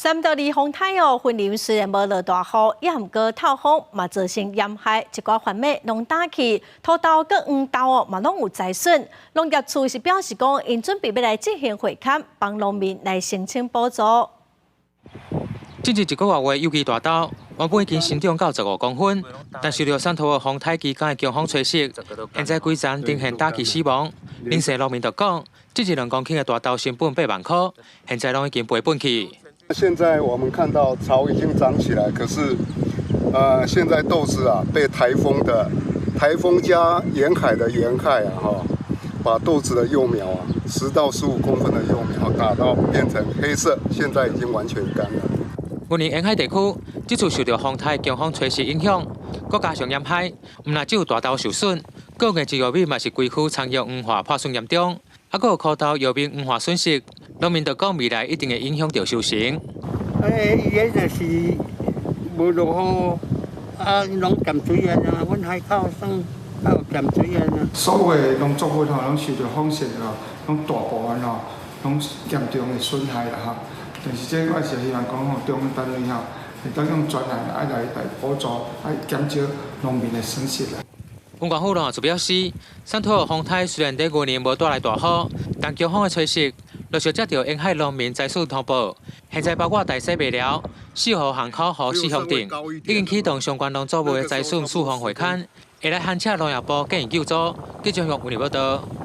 3到2风台哦，云林虽然无落大雨，也毋过透风，嘛造成严害，一寡番麦拢打起，土豆佮黄豆哦，嘛拢有灾损。农业处是表示讲，因准备要来进行会勘，帮农民来申请补助。近一个月有机大豆原本已经生长到15公分，但受到3头的风台期间的强风吹袭，现在规层呈现打击死亡。林姓农民就讲，这2公顷的大豆成本8万块，现在拢已经赔本去。现在我们看到草已经长起来，可是，现在豆子啊被台风加沿海的沿害啊把豆子的幼苗啊10到15公分的幼苗打到变成黑色，现在已经完全干了。云林沿海地区这次受到风台强风吹袭影响，再加上严害，唔但只有大豆受损，各个植物米嘛是规区产业黄化破损严重，还佫有苦豆叶面黄化损失。农民就讲未来一定会影响到收成。伊个就是无落雨，拢减水啊！阮海口算有减水啊！所有的农作物拢受到风雪拢大部分拢严重的损害啦但是这我是希望讲中央单位会当用专案来补助，减少农民的损失啦。温管府就表示，3头的风台虽然在去年无带来大雨，但强风的吹袭，陆续接到沿海农民灾损通报。现在包括大溪麦寮、4号巷口和4号顶，已经启动相关农作物的灾损预防会勘，会来函请农业部建议救助，即将用有报道。